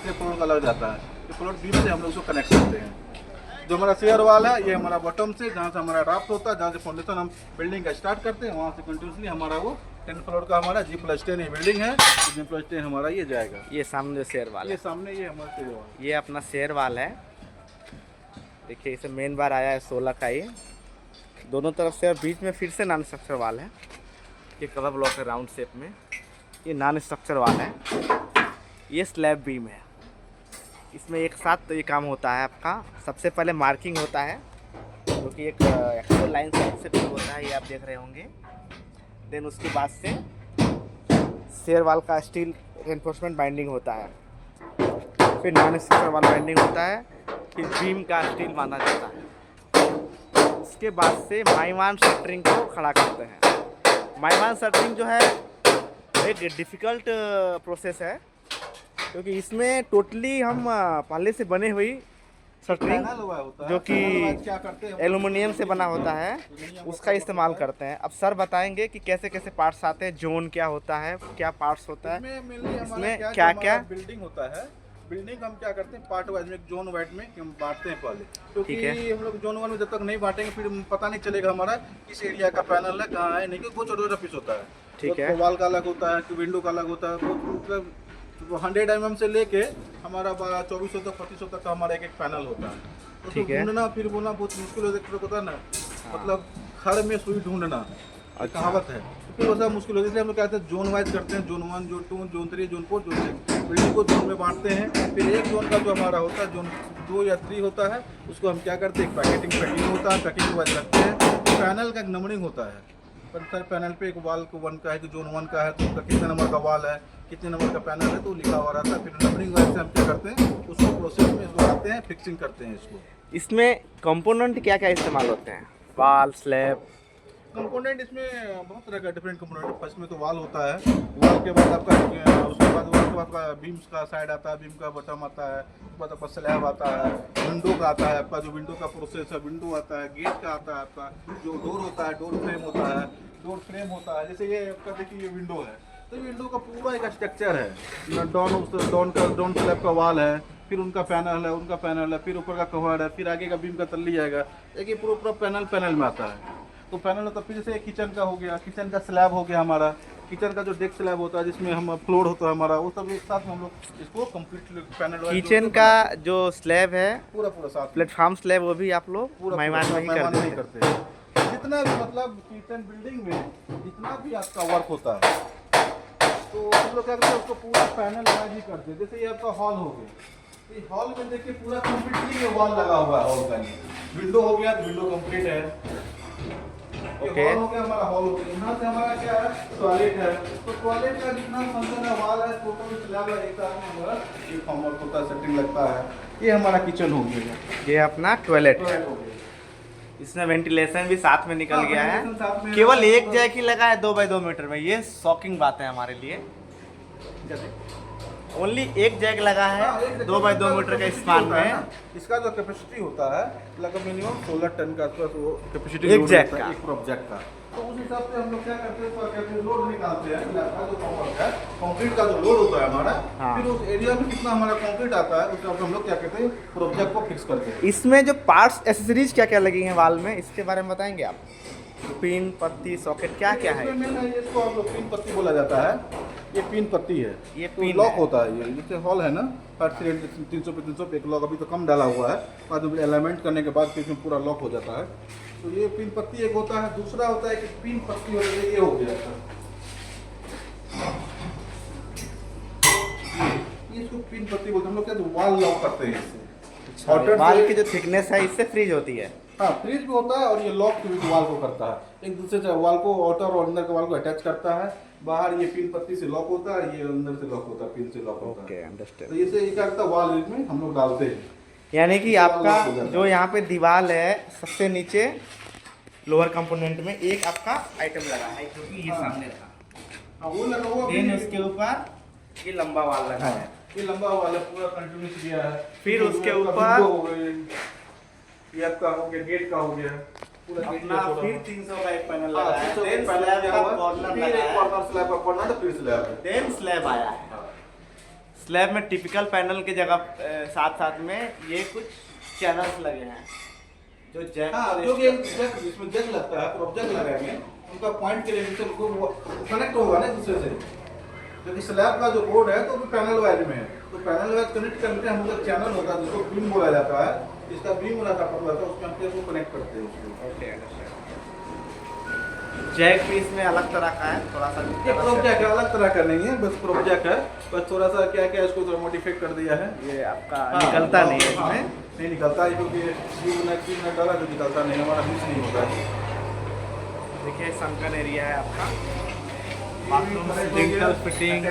तीसरे फ्लोर का लग जाता है। ये फ्लोर बीम से हम लोग उसको कनेक्ट करते हैं। जो हमारा शेयर वाल है, ये हमारा बॉटम से जहाँ से हमारा ड्राफ्ट होता है, जहाँ से फाउंडेशन हम बिल्डिंग का स्टार्ट करते हैं, वहाँ से कंटिन्यूसली हमारा वो 10 फ्लोर का हमारा G+10 ये बिल्डिंग है, G+10 हमारा ये जाएगा। ये सामने जो शेयर वाल ये है, सामने ये हमारा शेयर वाल, ये अपना शेयर वाल है। देखिए इसे मेन बार आया है 16 का, ये दोनों तरफ से, और बीच में फिर से नॉन स्ट्रक्चर वाल है। ये कवर ब्लॉक है राउंड शेप में, ये नॉन स्ट्रक्चर वाल है। ये स्लैब बीम है। इसमें एक साथ तो ये काम होता है आपका। सबसे पहले मार्किंग होता है, जो कि एक एक्चुअल लाइन से फिर होता है, ये आप देख रहे होंगे। देन उसके बाद से शेयर वाल का स्टील रेनफोर्समेंट बाइंडिंग होता है, फिर नॉन स्ट्रक्चर वाल बाइंडिंग होता है, फिर बीम का स्टील बांधा जाता है। उसके बाद से माइवान शटरिंग को खड़ा करते हैं। माइवान शटरिंग जो है एक डिफ़िकल्ट प्रोसेस है, क्योंकि इसमें टोटली हम पहले से बने हुई शटरिंग, पैनल हुआ होता है। जो कि पैनल वाइज क्या करते हैं, एल्युमिनियम से बना होता है, उसका इस्तेमाल करते हैं। अब सर बताएंगे कि कैसे कैसे पार्ट्स आते हैं, जोन क्या होता है, क्या पार्ट्स होता है, इसमें क्या क्या बिल्डिंग होता है। बिल्डिंग हम क्या करते हैं पार्ट वाइज में, जोन वाइज में हम बांटते हैं पहले, ठीक है। क्योंकि हम लोग जोन वन में जब तक नहीं बांटेंगे फिर पता नहीं चलेगा हमारा किस एरिया का पैनल है, कहाँ है, नहीं कि वो छोटा छोटा पीस होता है। ठीक है। तो वॉल का अलग होता है, कि विंडो का अलग होता है। वो मतलब 100 mm से लेके हमारा 2400 तक 2500 तक का हमारा एक एक पैनल होता है। तो ठीक है। ढूंढना फिर बोलना बहुत मुश्किल होता है ना, मतलब खड़ में सुई ढूंढना, अच्छा। कहावत है। तो फिर वैसा मुश्किल होता है, इसलिए हम लोग कहते हैं जोन वाइज करते हैं, zone 1, zone 2, zone 3, zone 4, zone 6। Building को जोन में बांटते हैं। फिर एक जोन का जो हमारा होता है, जोन 2 या 3 होता है, उसको हम क्या करते हैं, एक पैकिंग होता है, पैकिंग वाइज रखते हैं। पैनल का एक नंबरिंग होता है, पर पैनल पे एक वाल को 1 का है कि जोन 1 का है तो उसका कितने नंबर का वाल है, कितने नंबर का पैनल है, तो लिखा हुआ रहता है। फिर नंबरिंग वाइज से हम क्या करते हैं, उसको प्रोसेस में इसको आते हैं, फिक्सिंग करते हैं इसको। इसमें कंपोनेंट क्या क्या इस्तेमाल होते हैं? वाल, स्लैब। कंपोनेंट इसमें बहुत तरह का डिफरेंट कंपोनेंट है। फर्स्ट में तो वाल होता है, वाल के बाद आपका उसके बाद आपका बीम्स का साइड आता है, बीम का बटम आता है, उसके बाद आपका स्लैब आता है, विंडो का आता है, आपका जो विंडो का प्रोसेस है, विंडो आता है, गेट का आता है, आपका जो डोर होता है, डोर फ्रेम होता है, डोर फ्रेम होता है। जैसे ये आपका देखिए ये विंडो है, तो विंडो का पूरा एक स्ट्रक्चर है। डॉन स्लैब का वाल है, फिर उनका पैनल है, फिर ऊपर का कवर है, फिर आगे का बीम का तल्ली आएगा। एक ये पूरा पैनल में आता है। तो पैनल होता है, फिर जैसे किचन का हो गया, किचन का स्लैब हो गया हमारा, किचन का जो डेक स्लैब होता है जिसमें हम फ्लोर होता है हमारा, वो सब एक साथ में हम लोग इसको कंप्लीट पैनल किचन का जो स्लैब है, पूरा साथ प्लेटफॉर्म स्लैब, वो भी आप लोग पूरा मेहमान में ही नहीं करते करते हैं। जितना भी मतलब किचन बिल्डिंग में जितना भी आपका वर्क होता है, तो हम लोग क्या करते हैं, उसको पूरा पैनल वाइज ही करते हैं। जैसे ये आपका हॉल हो गया, इस हॉल में देखिए पूरा कंप्लीटली वॉल लगा हुआ है। हॉल का विंडो हो गया तो विंडो कंप्लीट है। ओके। हॉल हो गया हमारा, हॉल हो गया। यहाँ से हमारा क्या है, टॉयलेट है, तो टॉयलेट का जितना फंक्शन है, वाल है, टोटल स्लैब है, एक साथ में हमारा ये फॉर्मवर्क होता है, सेटिंग लगता है। ये हमारा किचन हो गया, ये अपना टॉयलेट है। टॉयलेट हो गया। इसमें वेंटिलेशन भी साथ में निकल गया है। वेंटिलेशन साथ में केवल है। एक जैक ही लगा है 2 बाई 2 मीटर में। ये शॉकिंग बात है हमारे लिए। ओनली एक जैक लगा है 2 बाई 2 मीटर का स्पान में। इसका जो कैपेसिटी होता है लगभग मिनिमम 16 टन का आसपास वो कैपेसिटी एक जैक का। एक प्रोजेक्ट का। तो उस हिसाब से हम लोग क्या करते हैं, लोड निकालते हैं, जो कंक्रीट का जो लोड होता है हमारा, हाँ। फिर उस एरिया में कितना हमारा कंक्रीट आता है, उस हिसाब से हम लोग क्या करते हैं, प्रोजेक्ट को फिक्स करते हैं। इसमें जो पार्ट्स एसेसरीज क्या क्या लगी हैं वाल में, इसके बारे में बताएंगे आप? पिन, पत्ती, सॉकेट क्या क्या है? इसमें मेन है, इसको हम लोग पिन पत्ती बोला जाता है। ये पिन पत्ती है, ये तो पिन लॉक है। होता है। ये जैसे हॉल है ना, हर 300 पे 300 पे एक लॉक अभी तो कम डाला हुआ है, बाद में एलाइनमेंट करने के बाद फिर इसमें पूरा लॉक हो जाता है। तो ये पिन पत्ती एक होता है। दूसरा होता है कि पिन पत्ती हो गई, ये हो गया ये इसको पिन पत्ती बोलते हैं। हम लोग क्या वॉल लॉक करते हैं इससे। और वाल की जो थिकनेस है इससे फ्रीज होती है। हाँ, फ्रीज भी होता है, और ये लॉक भी वॉल को करता है। एक दूसरे से वॉल को, आउटर और अंदर के वॉल को अटैच करता है। बाहर ये पिन पत्ती से लॉक होता है, ये अंदर से लॉक होता है, पिन से लॉक होता है। Okay, understand. तो ये क्या करता है, वॉल में हम लोग डालते हैं। यानी कि इससे वाल आपका लॉक हो जाता जो है। यहाँ पे दीवार है, सबसे नीचे लोअर कंपोनेंट में एक आपका आइटम लगा है, क्योंकि ये हाँ। सामने रखा। हाँ, वो लगा हुआ देन उसके ऊपर ये लंबा वाल लगा है। ये लंबा वाला पूरा कंटिन्यूस दिया है। फिर उसके आपका ऊपर- विंडो हो गई, ये आपका हो गया, गेट का हो गया, पूरा गेट अपना का फिर 300 का एक पैनल हाँ, लगा है। 300 देन पैनल स्लैब दिया का हुआ है, कॉर्नर फिर लगा एक है। कॉर्नर स्लैब का कॉर्नर, तो फिर स्लैब है। देन स्लैब आया है। हाँ। स्लैब में टिपिकल पैनल के जगह साथ साथ में ये कुछ चैनल्स लगे हैं जो जैक हाँ, और जो कि इसके- जैक जिसमें जैक लगता है, क्रॉप जैक लगाएंगे, उनका पॉइंट के लिए उनको कनेक्ट होगा ना दूसरे से, क्योंकि स्लैब का जो बोर्ड है तो वो पैनल वाइज में है, तो पैनल वाइज कनेक्ट करके हम लोग चैनल होता है जिसको बीम बोला जाता है, इसका बीम रहता है पतला सा, उसमें हम उसको कनेक्ट करते हैं उसको। ओके जैक भी इसमें अलग तरह का है, थोड़ा सा ये क्रॉप जैक है, अलग तरह का नहीं है, बस क्रॉप जैक है, बस थोड़ा सा क्या क्या इसको थोड़ा मॉडिफाई कर दिया है। ये आपका हाँ, निकलता नहीं है हाँ, इसमें। नहीं निकलता है, क्योंकि बीम में डाला तो निकलता नहीं, हमारा मिस नहीं होता है। देखिए संकन एरिया है आपका, बाथरूम डिजिटल फिटिंग,